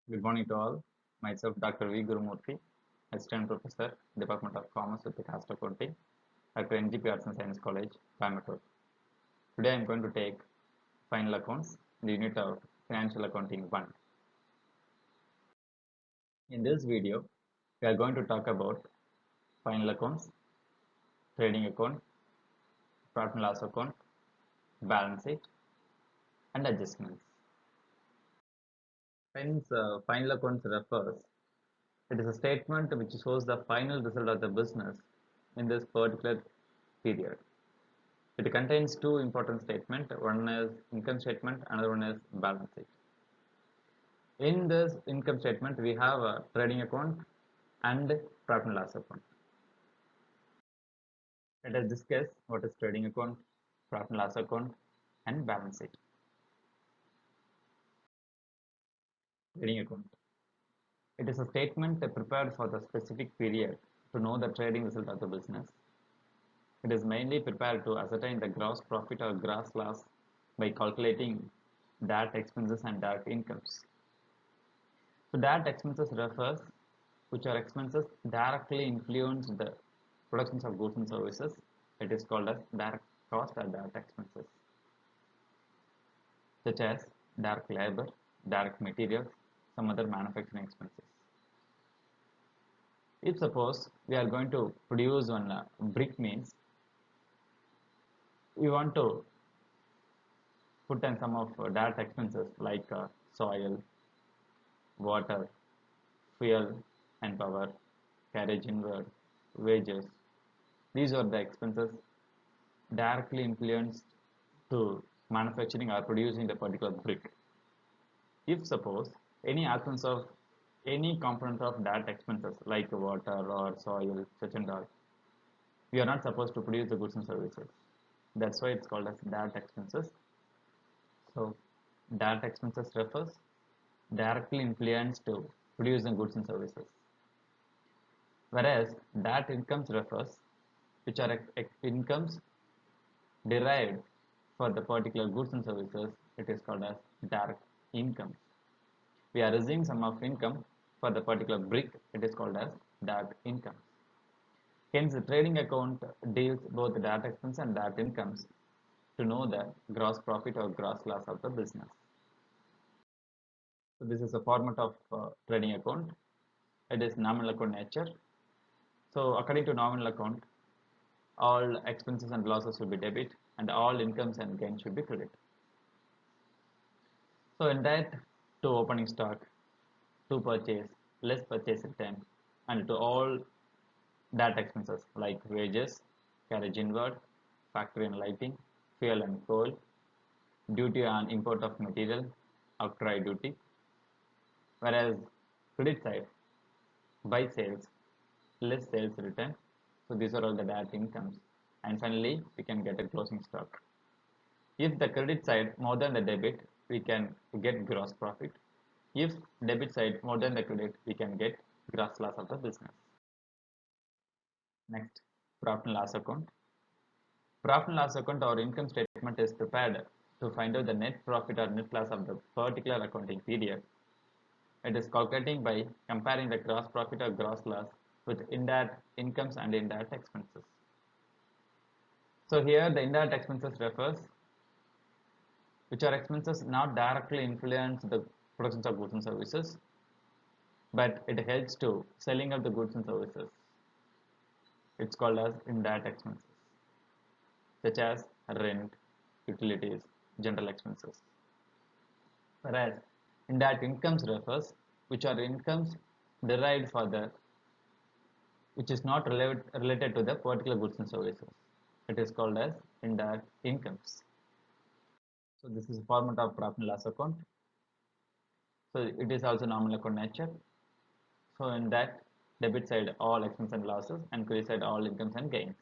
Good morning to all. Myself, Dr. V. Gurumurthy, Assistant Professor, Department of Commerce with the Cost Accounting, Dr. NGP Arts and Science College, Coimbatore. Today I am going to take Final Accounts, the unit of Financial Accounting 1. In this video, we are going to talk about Final Accounts, Trading Account, Profit and Loss Account, Balance Sheet, and Adjustments. Hence, Final Accounts refers. It is a statement which shows the final result of the business in this particular period. It contains two important statements. One is income statement, another one is balance sheet. In this income statement, we have a trading account and profit and loss account. Let us discuss what is trading account, profit and loss account, and balance sheet. Trading account. It is a statement prepared for the specific period to know the trading result of the business. It is mainly prepared to ascertain the gross profit or gross loss by calculating direct expenses and direct incomes. So direct expenses refers which are expenses directly influence the productions of goods and services. It is called as direct cost or direct expenses, such as direct labor, direct materials, some other manufacturing expenses. If suppose we are going to produce one brick, means we want to put in some of direct expenses like soil, water, fuel and power, carriage inward, wages. These are the expenses directly influenced to manufacturing or producing the particular brick. If suppose any absence of any component of that expenses like water or soil, such and all, we are not supposed to produce the goods and services. That's why it's called as direct expenses. So direct expenses refers directly influenced to producing goods and services. Whereas direct incomes refers which are incomes derived for the particular goods and services. It is called as direct income. We are receiving some of income for the particular brick. It is called as direct income. Hence, the trading account deals both the direct expense and direct incomes to know the gross profit or gross loss of the business. So this is a format of trading account. It is nominal account nature. So according to nominal account, all expenses and losses will be debit and all incomes and gains should be credit. So in that, to opening stock, to purchase, less purchase return, and to all that expenses like wages, carriage inward, factory and lighting, fuel and coal, duty on import of material, octroi duty. Whereas credit side, buy sales, less sales return. So these are all the direct incomes. And finally, we can get a closing stock. If the credit side more than the debit, we can get gross profit. If debit side more than the credit, we can get gross loss of the business. Next, profit and loss account. Profit and loss account or income statement is prepared to find out the net profit or net loss of the particular accounting period. It is calculating by comparing the gross profit or gross loss with indirect incomes and indirect expenses. So here the indirect expenses refers which are expenses not directly influence the production of goods and services, but it helps to selling of the goods and services. It's called as indirect expenses, such as rent, utilities, general expenses. Whereas indirect incomes refers which are incomes derived for the which is not related to the particular goods and services. It is called as indirect incomes. So this is a format of profit and loss account. So it is also nominal account nature. So in that, debit side all expenses and losses and credit side all incomes and gains.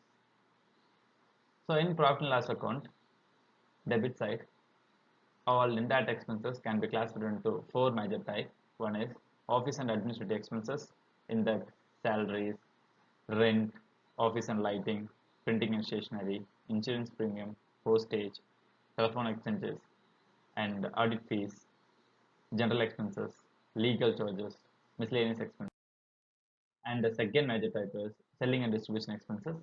So in profit and loss account, debit side all indirect expenses can be classified into four major types. One is office and administrative expenses, in that salaries, rent, office and lighting, printing and stationery, insurance premium, postage, telephone exchanges, and audit fees, general expenses, legal charges, miscellaneous expenses. And the second major type is selling and distribution expenses,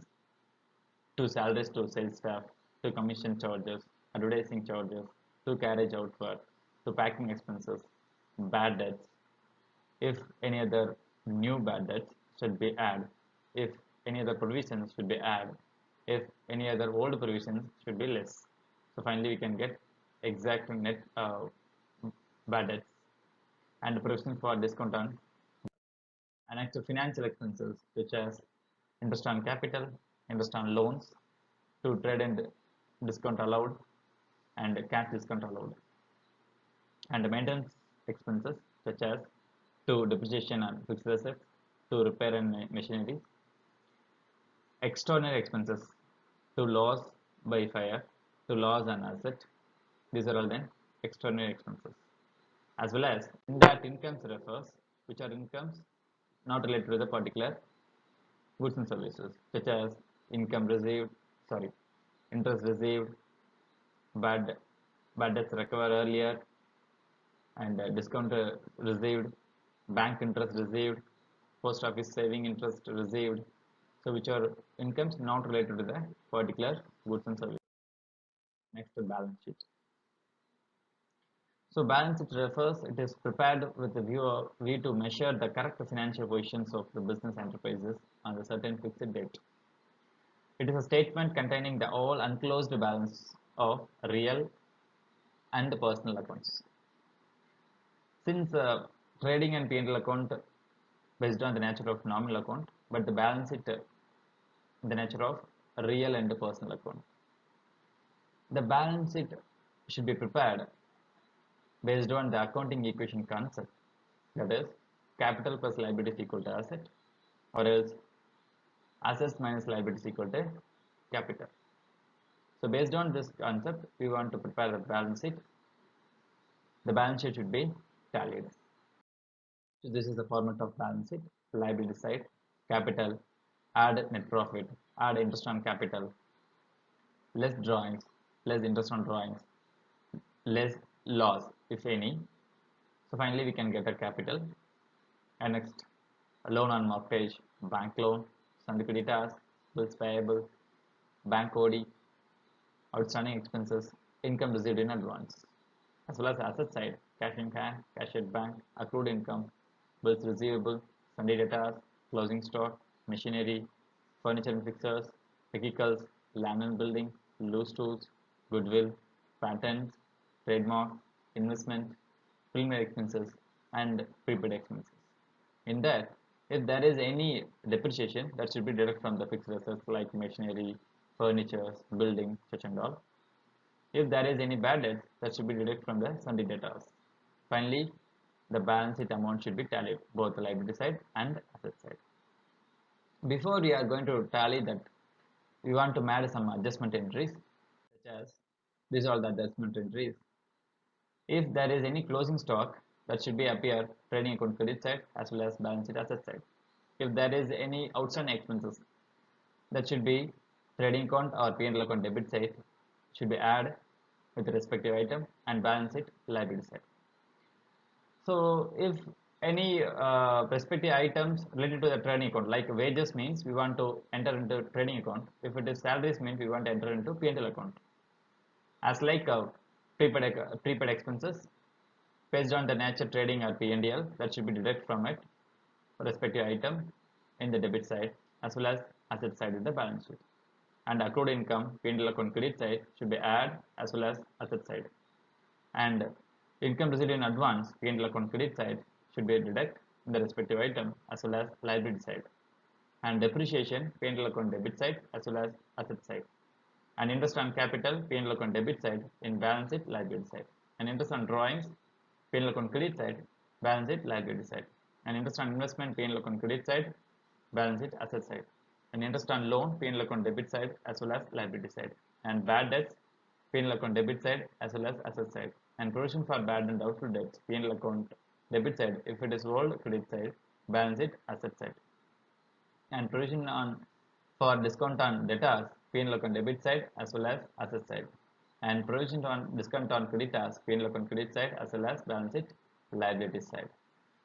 to salaries to sales staff, to commission charges, advertising charges, to carriage outward, to packing expenses, bad debts, if any other new bad debts should be added, if any other provisions should be added, if any other old provisions should be less. So finally we can get exact net bad debts and provision for discount on and next to financial expenses such as interest on capital, interest on loans, to trade and discount allowed and cash discount allowed, and maintenance expenses such as to depreciation on fixed assets, to repair and machinery, extraordinary expenses to loss by fire, to loss on asset. These are all then extraordinary expenses. As well as indirect incomes refers, which are incomes not related to the particular goods and services, such as income received, sorry, interest received, bad bad debts recovered earlier, and discount received, bank interest received, post office saving interest received. So which are incomes not related to the particular goods and services. Next, the balance sheet. So balance sheet refers, it is prepared with the view to measure the correct financial positions of the business enterprises on a certain fixed date. It is a statement containing the all unclosed balance of real and personal accounts. Since trading and P&L account based on the nature of nominal account, but the balance sheet the nature of real and personal account. The balance sheet should be prepared based on the accounting equation concept, that is capital plus liability is equal to asset, or else assets minus liability is equal to capital. So based on this concept, we want to prepare the balance sheet. The balance sheet should be tallied. So this is the format of balance sheet. Liability side, capital, add net profit, add interest on capital, less drawings, less interest on drawings, less loss if any. So finally we can get a capital. And next, a loan on mortgage, bank loan, sundry creditors, bills payable, bank OD, outstanding expenses, income received in advance, as well as asset side, cash in hand, cash at bank, accrued income, bills receivable, sundry debtors, closing stock, machinery, furniture and fixtures, vehicles, land and building, loose tools, goodwill, patents, trademark, investment, preliminary expenses, and prepaid expenses. In that, if there is any depreciation, that should be deducted from the fixed assets like machinery, furniture, building, such and all. If there is any bad debt, that should be deducted from the sundry debtors. Finally, the balance sheet amount should be tallied, both the liability side and asset side. Before we are going to tally that, we want to add some adjustment entries, such as these are all the adjustment entries. If there is any closing stock, that should be appear trading account credit side as well as balance sheet asset side. If there is any outstanding expenses, that should be trading account or P&L account debit side should be added with the respective item and balance sheet liability side. So if any respective items related to the trading account, like wages means we want to enter into trading account. If it is salaries means we want to enter into P&L account. As like prepaid expenses based on the nature trading or P&L, that should be deducted from it respective item in the debit side as well as asset side in the balance sheet. And accrued income P&L account credit side should be add as well as asset side. And income received in advance P&L account credit side should be deduct in the respective item as well as liability side. And depreciation P&L account debit side as well as asset side. And interest on capital P&L account debit side in balance sheet liability side. And interest on drawings P&L account credit side, balance sheet liability side. And interest on investment P&L account credit side, balance sheet asset side. And interest on loan P&L account debit side as well as liability side. And bad debts P&L account debit side as well as asset side. And provision for bad and doubtful debts P&L account debit side if it is old credit side, balance sheet asset side. And provision on for discount on debtors P&L account debit side as well as asset side. And provision on discount on creditors P&L account credit side as well as balance sheet liability side.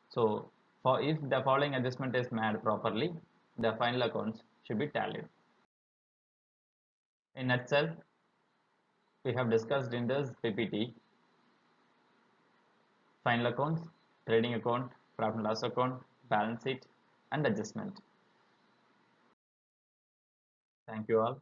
So for if the following adjustment is made properly, the final accounts should be tallied. In nutshell, we have discussed in this PPT final accounts, trading account, profit and loss account, balance sheet, and adjustment. Thank you all.